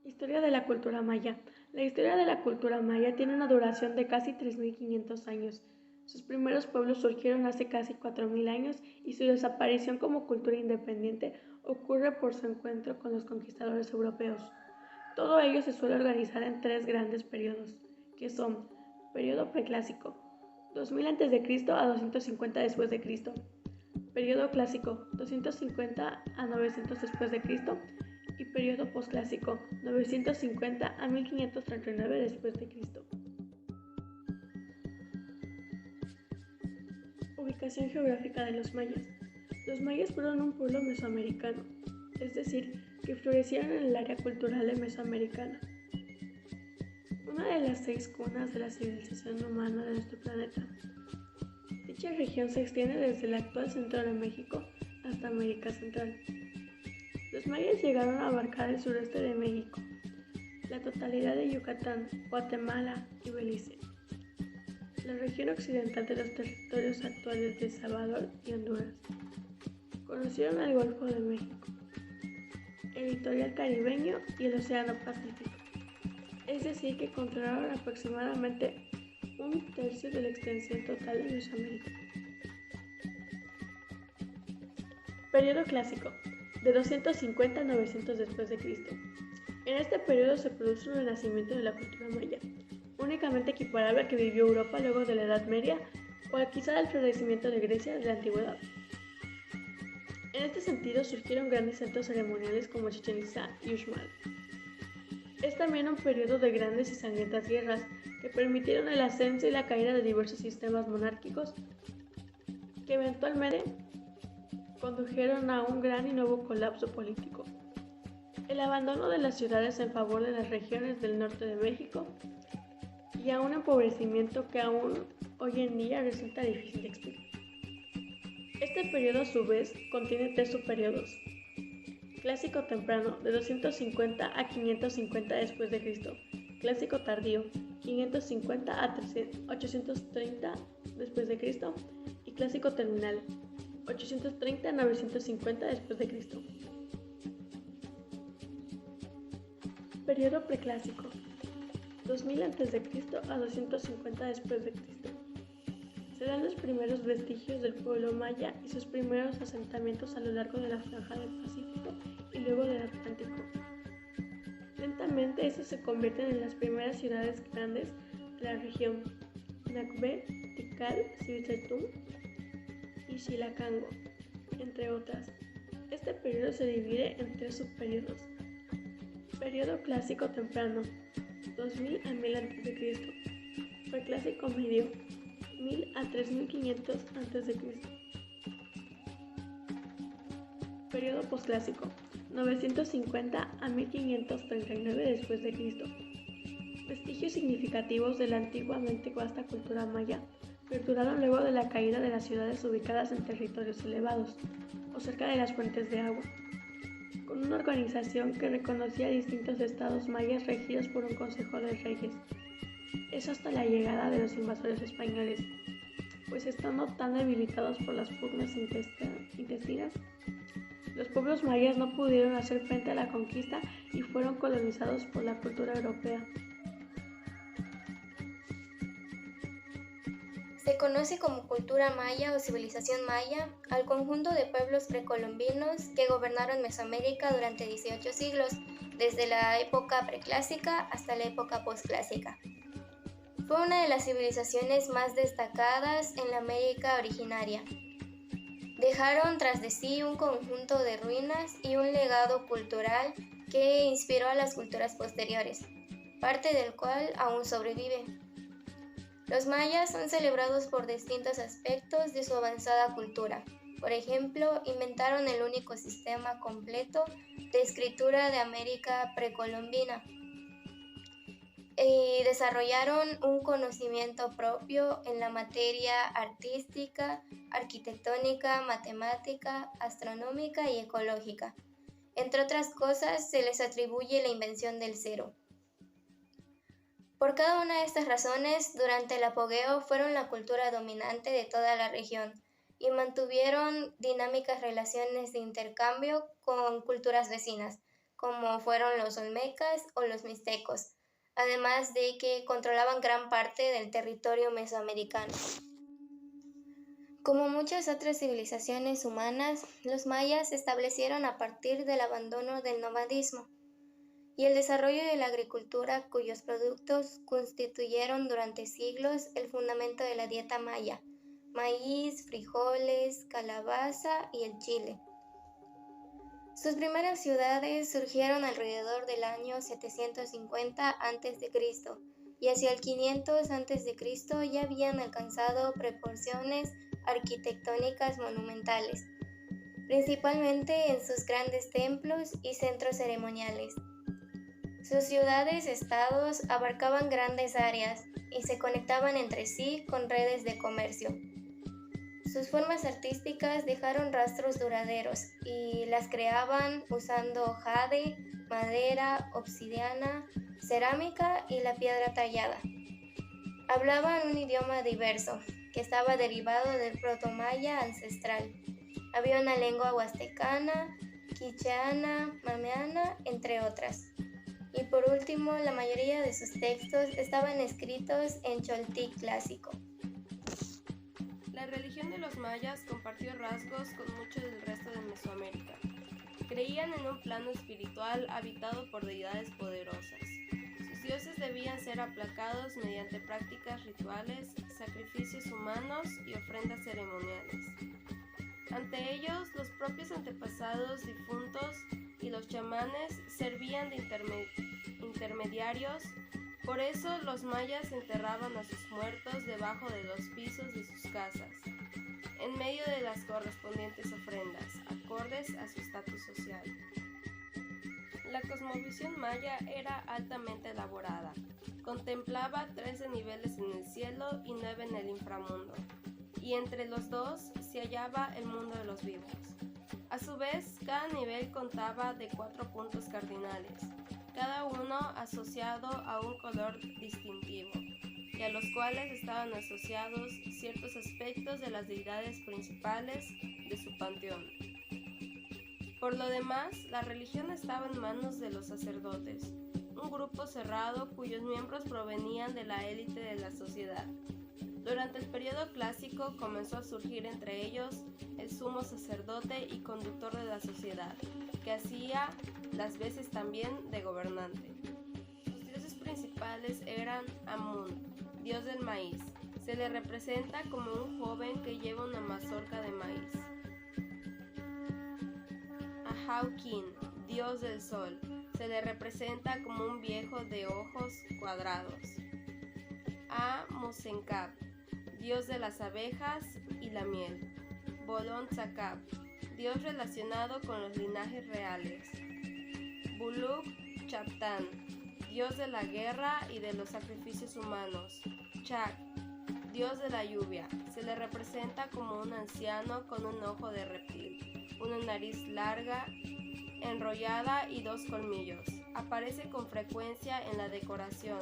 Historia de la cultura maya. La historia de la cultura maya tiene una duración de casi 3.500 años. Sus primeros pueblos surgieron hace casi 4.000 años y su desaparición como cultura independiente ocurre por su encuentro con los conquistadores europeos. Todo ello se suele organizar en tres grandes periodos, que son periodo preclásico, 2000 a.C. a 250 después de Cristo, periodo clásico, 250 a 900 después de Cristo, y periodo posclásico, 950 a 1539 después de Cristo. Ubicación geográfica de los mayas. Los mayas fueron un pueblo mesoamericano, es decir, que florecieron en el área cultural de Mesoamericana, una de las 6 cunas de la civilización humana de nuestro planeta. Dicha región se extiende desde el actual centro de México hasta América Central. Los mayas llegaron a abarcar el sureste de México, la totalidad de Yucatán, Guatemala y Belice, la región occidental de los territorios actuales de Salvador y Honduras. Conocieron el Golfo de México, el litoral caribeño y el Océano Pacífico, es decir que controlaron aproximadamente un tercio de la extensión total de Mesoamérica. Periodo clásico, de 250 a 900 después de Cristo. En este periodo se produce un renacimiento de la cultura maya, únicamente equiparable a que vivió Europa luego de la Edad Media o quizá el florecimiento de Grecia de la Antigüedad. En este sentido surgieron grandes centros ceremoniales como Chichén Itzá y Uxmal. Es también un periodo de grandes y sangrientas guerras que permitieron el ascenso y la caída de diversos sistemas monárquicos que eventualmente condujeron a un gran y nuevo colapso político. El abandono de las ciudades en favor de las regiones del norte de México y a un empobrecimiento que aún hoy en día resulta difícil de explicar. Este periodo a su vez contiene 3 subperiodos. Clásico temprano, de 250 a 550 después de Cristo. Clásico tardío, 550 a 830 después de Cristo. Y clásico terminal, 830 a 950 después de Cristo. Periodo preclásico, 2000 a.C. a 250 después de Cristo. Se dan los primeros vestigios del pueblo maya y sus primeros asentamientos a lo largo de la franja del Pacífico y luego del Atlántico. Lentamente estos se convierten en las primeras ciudades grandes de la región: Nakbe, Tikal, Cihuitzaltún y Xilacango, entre otras. Este periodo se divide en 3 subperiodos. Periodo clásico temprano, 2000 a 1000 a.C. Preclásico medio, 1000 a 3500 a.C. Periodo posclásico, 950 a 1539 después de Cristo. Vestigios significativos de la antiguamente vasta cultura maya perduraron luego de la caída de las ciudades ubicadas en territorios elevados o cerca de las fuentes de agua, con una organización que reconocía distintos estados mayas regidos por un consejo de reyes. Eso hasta la llegada de los invasores españoles, pues estando tan debilitados por las pugnas intestinas, los pueblos mayas no pudieron hacer frente a la conquista y fueron colonizados por la cultura europea. Se conoce como cultura maya o civilización maya al conjunto de pueblos precolombinos que gobernaron Mesoamérica durante 18 siglos, desde la época preclásica hasta la época posclásica. Fue una de las civilizaciones más destacadas en la América originaria. Dejaron tras de sí un conjunto de ruinas y un legado cultural que inspiró a las culturas posteriores, parte del cual aún sobrevive. Los mayas son celebrados por distintos aspectos de su avanzada cultura. Por ejemplo, inventaron el único sistema completo de escritura de América precolombina y desarrollaron un conocimiento propio en la materia artística, arquitectónica, matemática, astronómica y ecológica. Entre otras cosas, se les atribuye la invención del cero. Por cada una de estas razones, durante el apogeo fueron la cultura dominante de toda la región y mantuvieron dinámicas relaciones de intercambio con culturas vecinas, como fueron los olmecas o los mixtecos, además de que controlaban gran parte del territorio mesoamericano. Como muchas otras civilizaciones humanas, los mayas se establecieron a partir del abandono del nomadismo y el desarrollo de la agricultura, cuyos productos constituyeron durante siglos el fundamento de la dieta maya: maíz, frijoles, calabaza y el chile. Sus primeras ciudades surgieron alrededor del año 750 a.C. y hacia el 500 a.C. ya habían alcanzado proporciones arquitectónicas monumentales, principalmente en sus grandes templos y centros ceremoniales. Sus ciudades-estados abarcaban grandes áreas y se conectaban entre sí con redes de comercio. Sus formas artísticas dejaron rastros duraderos y las creaban usando jade, madera, obsidiana, cerámica y la piedra tallada. Hablaban un idioma diverso que estaba derivado del protomaya ancestral. Había una lengua huastecana, quicheana, mameana, entre otras. Y por último, la mayoría de sus textos estaban escritos en choltí clásico. La religión de los mayas compartió rasgos con mucho del resto de Mesoamérica. Creían en un plano espiritual habitado por deidades poderosas. Sus dioses debían ser aplacados mediante prácticas rituales, sacrificios humanos y ofrendas ceremoniales. Ante ellos, los propios antepasados difuntos y los chamanes servían de intermediarios. Por eso los mayas enterraban a sus muertos debajo de los pisos de sus casas, en medio de las correspondientes ofrendas, acordes a su estatus social. La cosmovisión maya era altamente elaborada. Contemplaba 13 niveles en el cielo y 9 en el inframundo, y entre los dos se hallaba el mundo de los vivos. A su vez, cada nivel contaba de 4 puntos cardinales, cada uno asociado a un color distintivo, y a los cuales estaban asociados ciertos aspectos de las deidades principales de su panteón. Por lo demás, la religión estaba en manos de los sacerdotes, un grupo cerrado cuyos miembros provenían de la élite de la sociedad. Durante el periodo clásico comenzó a surgir entre ellos el sumo sacerdote y conductor de la sociedad, que hacía las veces también de gobernante. Sus dioses principales eran Amun, dios del maíz. Se le representa como un joven que lleva una mazorca de maíz. Ahaukin, dios del sol. Se le representa como un viejo de ojos cuadrados. Musenkab, dios de las abejas y la miel. Bolon Tzakab, dios relacionado con los linajes reales. Buluk Chaptán, dios de la guerra y de los sacrificios humanos. Chak, dios de la lluvia. Se le representa como un anciano con un ojo de reptil, una nariz larga, enrollada y 2 colmillos. Aparece con frecuencia en la decoración,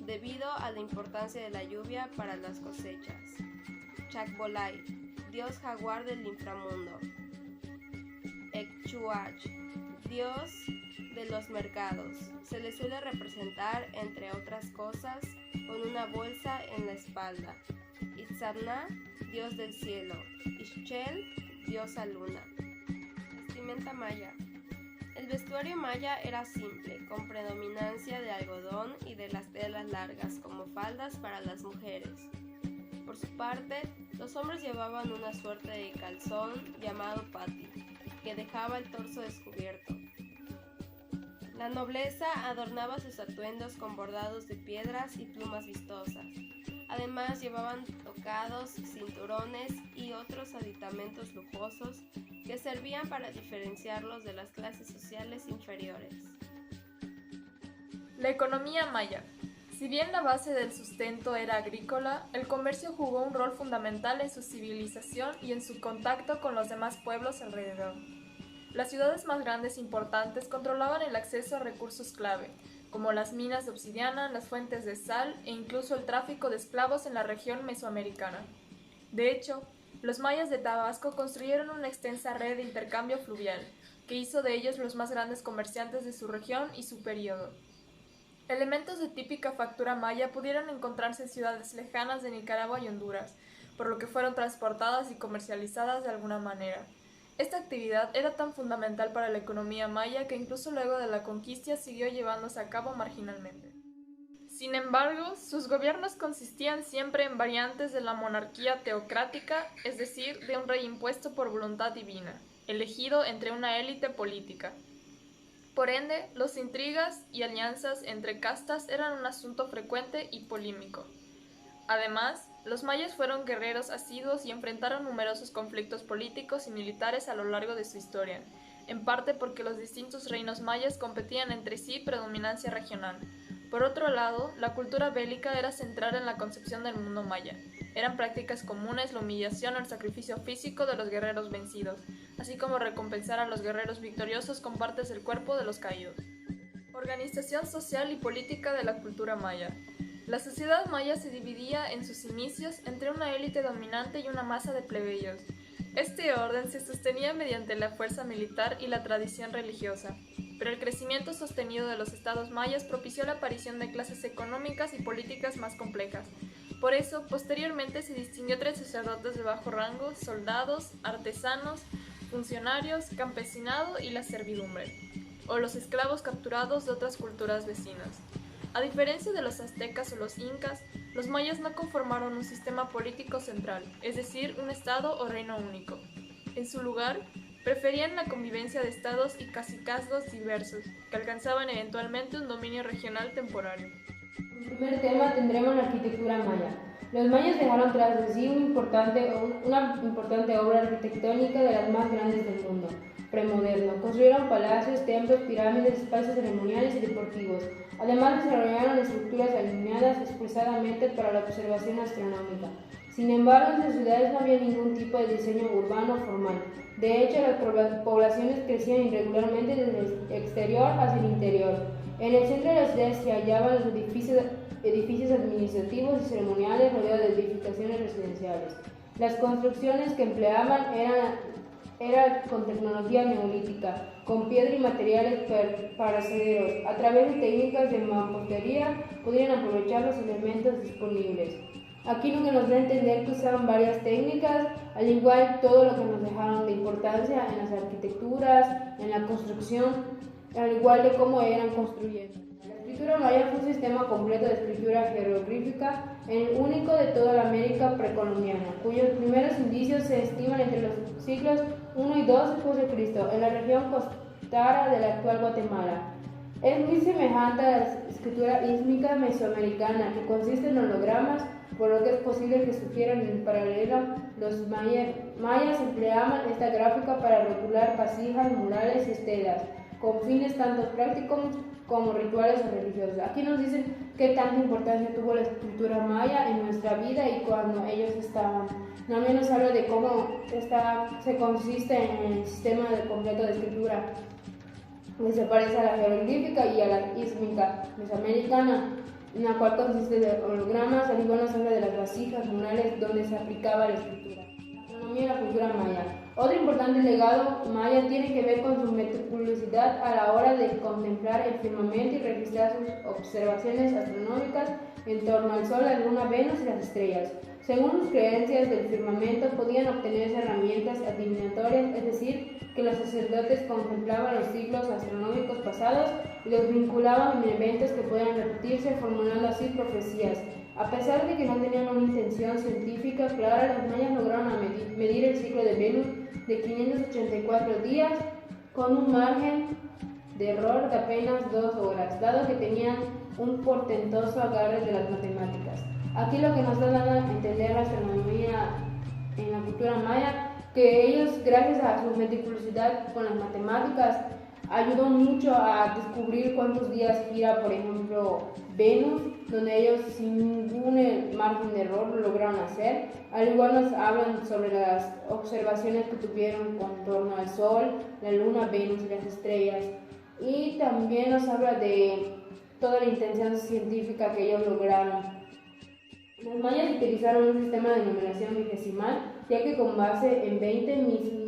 debido a la importancia de la lluvia para las cosechas. Chakbolay, dios jaguar del inframundo. Ekchuach, dios de los mercados. Se le suele representar, entre otras cosas, con una bolsa en la espalda. Itzarna, dios del cielo. Ixchel, diosa luna. Vestimenta maya. El vestuario maya era simple, con predominancia de algodón y de las telas largas como faldas para las mujeres. Por su parte, los hombres llevaban una suerte de calzón llamado pati, que dejaba el torso descubierto. La nobleza adornaba sus atuendos con bordados de piedras y plumas vistosas. Además, llevaban tocados, cinturones y otros aditamentos lujosos que servían para diferenciarlos de las clases sociales inferiores. La economía maya. Si bien la base del sustento era agrícola, el comercio jugó un rol fundamental en su civilización y en su contacto con los demás pueblos alrededor. Las ciudades más grandes e importantes controlaban el acceso a recursos clave, como las minas de obsidiana, las fuentes de sal e incluso el tráfico de esclavos en la región mesoamericana. De hecho, Los mayas de Tabasco construyeron una extensa red de intercambio fluvial, que hizo de ellos los más grandes comerciantes de su región y su período. Elementos de típica factura maya pudieron encontrarse en ciudades lejanas de Nicaragua y Honduras, por lo que fueron transportadas y comercializadas de alguna manera. Esta actividad era tan fundamental para la economía maya que incluso luego de la conquista siguió llevándose a cabo marginalmente. Sin embargo, sus gobiernos consistían siempre en variantes de la monarquía teocrática, es decir, de un rey impuesto por voluntad divina, elegido entre una élite política. Por ende, las intrigas y alianzas entre castas eran un asunto frecuente y polémico. Además, los mayas fueron guerreros asiduos y enfrentaron numerosos conflictos políticos y militares a lo largo de su historia, en parte porque los distintos reinos mayas competían entre sí predominancia regional. Por otro lado, la cultura bélica era central en la concepción del mundo maya. Eran prácticas comunes la humillación o el sacrificio físico de los guerreros vencidos, así como recompensar a los guerreros victoriosos con partes del cuerpo de los caídos. Organización social y política de la cultura maya. La sociedad maya se dividía en sus inicios entre una élite dominante y una masa de plebeyos. Este orden se sostenía mediante la fuerza militar y la tradición religiosa, pero el crecimiento sostenido de los estados mayas propició la aparición de clases económicas y políticas más complejas. Por eso, posteriormente se distinguió entre sacerdotes de bajo rango, soldados, artesanos, funcionarios, campesinado y la servidumbre, o los esclavos capturados de otras culturas vecinas. A diferencia de los aztecas o los incas, los mayas no conformaron un sistema político central, es decir, un estado o reino único. En su lugar, preferían la convivencia de estados y cacicazgos diversos, que alcanzaban eventualmente un dominio regional temporario. En primer tema tendremos la arquitectura maya. Los mayas dejaron tras de sí una importante obra arquitectónica de las más grandes del mundo premoderno. Construyeron palacios, templos, pirámides, espacios ceremoniales y deportivos. Además desarrollaron estructuras alineadas expresadamente para la observación astronómica. Sin embargo, en sus ciudades no había ningún tipo de diseño urbano formal. De hecho, las poblaciones crecían irregularmente desde el exterior hacia el interior. En el centro de las ciudades se hallaban los edificios administrativos y ceremoniales rodeados de edificaciones residenciales. Las construcciones que empleaban eran con tecnología neolítica, con piedra y materiales perecederos. A través de técnicas de mampostería podían aprovechar los elementos disponibles. Aquí lo que nos da a entender que usaban varias técnicas, al igual todo lo que nos dejaron de importancia en las arquitecturas, en la construcción, al igual de cómo eran construyendo. La escritura maya fue un sistema completo de escritura jeroglífica, el único de toda la América precolombiana, cuyos primeros indicios se estiman entre los siglos I y II después de Cristo, en la región costera de la actual Guatemala. Es muy semejante a la escritura ísmica mesoamericana, que consiste en hologramas, por lo que es posible que sugieran en paralelo. Los mayas empleaban esta gráfica para rotular vasijas, murales y estelas, con fines tanto prácticos como rituales o religiosos. Aquí nos dicen qué tanta importancia tuvo la escritura maya en nuestra vida y cuando ellos estaban. También nos habla de cómo se consiste en el sistema completo de escritura, que se parece a la jeroglífica y a la ísmica mesoamericana, en la cual consiste de hologramas, al igual nos habla de las vasijas, murales, donde se aplicaba la escritura. La astronomía y la cultura maya. Otro importante legado maya tiene que ver con su meticulosidad a la hora de contemplar el firmamento y registrar sus observaciones astronómicas en torno al Sol, la Luna, Venus y las estrellas. Según sus creencias del firmamento podían obtenerse herramientas adivinatorias, es decir, que los sacerdotes contemplaban los ciclos astronómicos pasados y los vinculaban en eventos que podían repetirse, formulando así profecías. A pesar de que no tenían una intención científica clara, los mayas lograron medir el ciclo de Venus de 584 días con un margen de error de apenas 2 horas, dado que tenían un portentoso agarre de las matemáticas. Aquí lo que nos da a entender la astronomía en la cultura maya, que ellos, gracias a su meticulosidad con las matemáticas, ayudó mucho a descubrir cuántos días gira, por ejemplo, Venus, donde ellos sin ningún margen de error lo lograron hacer. Al igual nos hablan sobre las observaciones que tuvieron con torno al Sol, la Luna, Venus y las estrellas. Y también nos habla de toda la intención científica que ellos lograron. Los mayas utilizaron un sistema de numeración vigesimal ya que con base en 20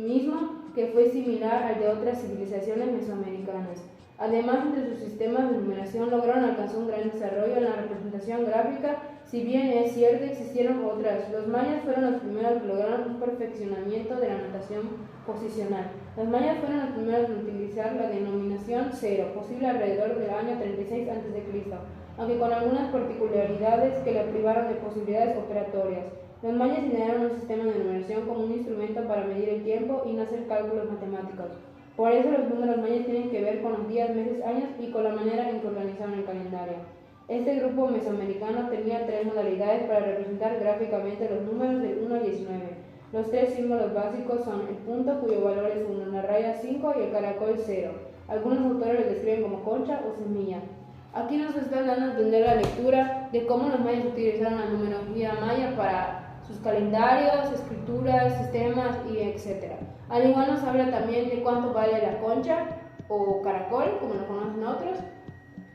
mismo que fue similar al de otras civilizaciones mesoamericanas. Además, entre sus sistemas de numeración lograron alcanzar un gran desarrollo en la representación gráfica, si bien es cierto existieron otras. Los mayas fueron los primeros que lograron un perfeccionamiento de la notación posicional. Los mayas fueron los primeros en utilizar la denominación cero, posible alrededor del año 36 a.C., aunque con algunas particularidades que la privaron de posibilidades operatorias. Los mayas idearon un sistema de numeración como un instrumento para medir el tiempo y no hacer cálculos matemáticos. Por eso los números mayas tienen que ver con los días, meses, años y con la manera en que organizaron el calendario. Este grupo mesoamericano tenía 3 modalidades para representar gráficamente los números del 1 al 19. Los 3 símbolos básicos son el punto, cuyo valor es 1, la raya 5 y el caracol 0. Algunos autores lo describen como concha o semilla. Aquí nos están dando a entender la lectura de cómo los mayas utilizaron la numerología maya para sus calendarios, escrituras, sistemas y etc. Al igual nos habla también de cuánto vale la concha o caracol, como lo conocen otros,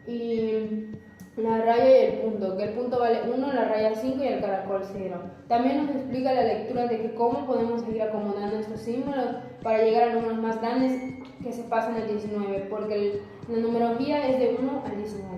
y la raya y el punto, que el punto vale 1, la raya 5 y el caracol 0. También nos explica la lectura de que cómo podemos seguir acomodando estos símbolos para llegar a números más grandes que se pasan al 19, porque la numerología es de 1 al 19.